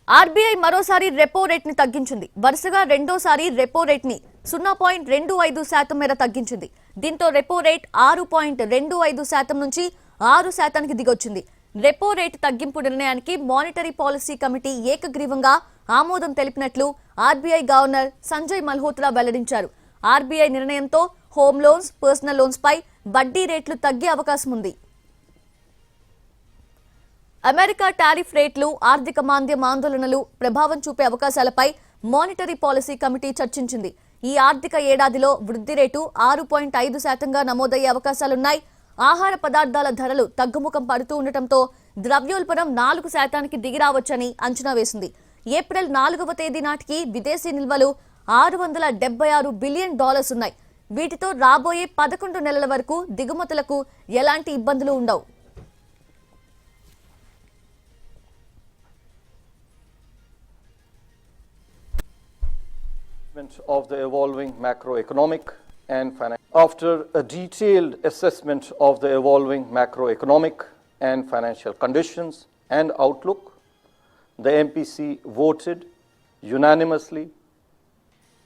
RBI మరోసారి repo rate ని తగ్గించింది. వరుసగా రెండోసారి రెపో రేట్ ని 0.25% మేర తగ్గించింది. దీంతో రెపో రేట్ 6.25% నుంచి 6% దిగొచ్చింది. రెపో రేట్ తగ్గింపు నిర్ణయానికి మానిటరీ పాలసీ కమిటీ ఏకగ్రీవంగా ఆమోదం తెలిపినట్లు ఆర్బీఐ గవర్నర్ సంజయ్ మల్హోత్రా వెల్లడించారు. ఆర్బీఐ నిర్ణయంతో హోమ్ లోన్స్, పర్సనల్ లోన్స్ పై వడ్డీ రేట్లు తగ్గే అవకాశం ఉంది. అమెరికా టారిఫ్ రేట్లు, ఆర్థిక మాంద్యం ఆందోళనలు ప్రభావం చూపే అవకాశాలపై మానిటరీ పాలసీ కమిటీ చర్చించింది. ఈ ఆర్థిక ఏడాదిలో వృద్ధి రేటు 6.5%గా నమోదయ్యే అవకాశాలున్నాయి. ఆహార పదార్థాల ధరలు తగ్గుముఖం పడుతూ ఉండటంతో ద్రవ్యోల్బణం 4% దిగిరావచ్చని అంచనా వేసింది. ఏప్రిల్ 4వ తేదీ నాటికి విదేశీ నిల్వలు $676 బిలియన్ ఉన్నాయి. వీటితో రాబోయే 11 నెలల వరకు దిగుమతులకు ఎలాంటి ఇబ్బందులు ఉండవు. Of the evolving macroeconomic and financial. After a detailed assessment of the evolving macroeconomic and financial conditions and outlook, the MPC voted unanimously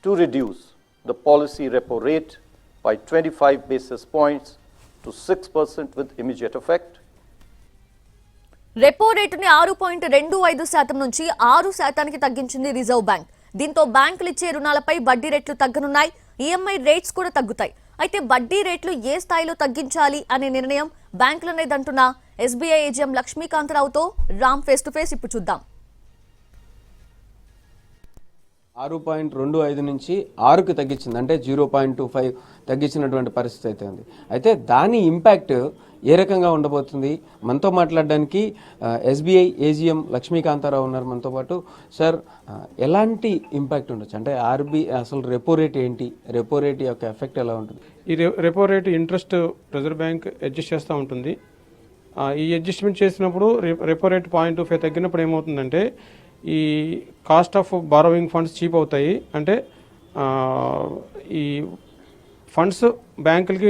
to reduce the policy repo rate by 25 basis points to 6% with immediate effect. Repo రేటుని 6.25% నుంచి 6% తగ్గించింది reserve bank. దీంతో బ్యాంకులు ఇచ్చే రుణాలపై వడ్డీ రేట్లు తగ్గనున్నాయి. EMI rates కూడా తగ్గుతాయి. అయితే వడ్డీ రేట్లు ఏ స్థాయిలో తగ్గించాలి అనే నిర్ణయం బ్యాంకులనేదంటున్న ఎస్బీఐ ఏజీఎం లక్ష్మీకాంతరావుతో రామ్ ఫేస్ టు ఫేస్ ఇప్పుడు చూద్దాం. 6.25 నుంచి 6కి తగ్గించింది, అంటే 0.25 తగ్గించినటువంటి పరిస్థితి అయితే ఉంది. అయితే దాని ఇంపాక్ట్ ఏ రకంగా ఉండబోతుంది? మనతో మాట్లాడడానికి ఎస్బీఐ ఏజీఎం లక్ష్మీకాంతారావు ఉన్నారు మనతో పాటు. సార్, ఎలాంటి ఇంపాక్ట్ ఉండొచ్చు? అంటే అసలు రెపో రేట్ ఏంటి, రెపో రేట్ యొక్క ఎఫెక్ట్ ఎలా ఉంటుంది? ఈ repo rate interest reserve bank adjust చేస్తూ ఉంటుంది. ఈ అడ్జస్ట్మెంట్ చేసినప్పుడు రెపో రేట్ 0.25 తగ్గినప్పుడు ఏమవుతుందంటే ఈ కాస్ట్ ఆఫ్ బారోవింగ్ ఫండ్స్ చీప్ అవుతాయి. అంటే ఈ ఫండ్స్ బ్యాంకులకి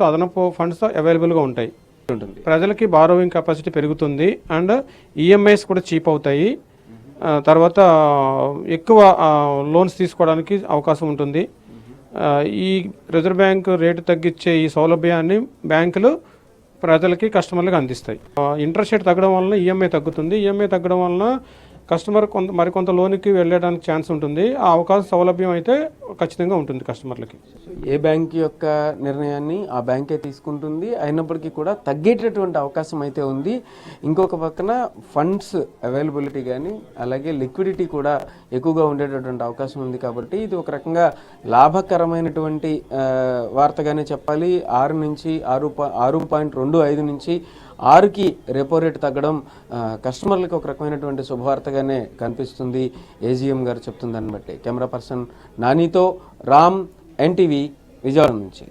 అదనపు ఫండ్స్ అవైలబుల్గా ఉంటాయి. ప్రజలకి బారోవింగ్ కెపాసిటీ పెరుగుతుంది అండ్ ఈఎంఐస్ కూడా చీప్ అవుతాయి. తర్వాత ఎక్కువ లోన్స్ తీసుకోవడానికి అవకాశం ఉంటుంది. ఈ రిజర్వ్ బ్యాంక్ రేటు తగ్గించే ఈ సౌలభ్యాన్ని బ్యాంకులు ప్రజలకి, కస్టమర్లకు అందిస్తాయి. ఇంట్రెస్ట్ రేట్ తగ్గడం వలన ఈఎంఐ తగ్గుతుంది. ఈఎంఐ తగ్గడం వలన కస్టమర్ మరికొంత లోన్కి వెళ్ళడానికి ఛాన్స్ ఉంటుంది. ఆ అవకాశం సౌలభ్యం అయితే ఖచ్చితంగా ఉంటుంది కస్టమర్లకి. ఏ బ్యాంక్ యొక్క నిర్ణయాన్ని ఆ బ్యాంకే తీసుకుంటుంది, అయినప్పటికీ కూడా తగ్గేటటువంటి అవకాశం అయితే ఉంది. ఇంకొక పక్కన ఫండ్స్ అవైలబిలిటీ కానీ అలాగే లిక్విడిటీ కూడా ఎక్కువగా ఉండేటటువంటి అవకాశం ఉంది. కాబట్టి ఇది ఒక రకంగా లాభకరమైనటువంటి వార్తగానే చెప్పాలి. 6.25 నుంచి 6కి రెపో రేటు తగ్గడం కస్టమర్లకు ఒక రకమైనటువంటి శుభవార్తగానే కనిపిస్తుంది. ఏజీఎం గారు చెప్తుందని బట్టి. కెమెరా పర్సన్ నానితో రామ్, ఎన్టీవీ, విజయవాడ నుంచి.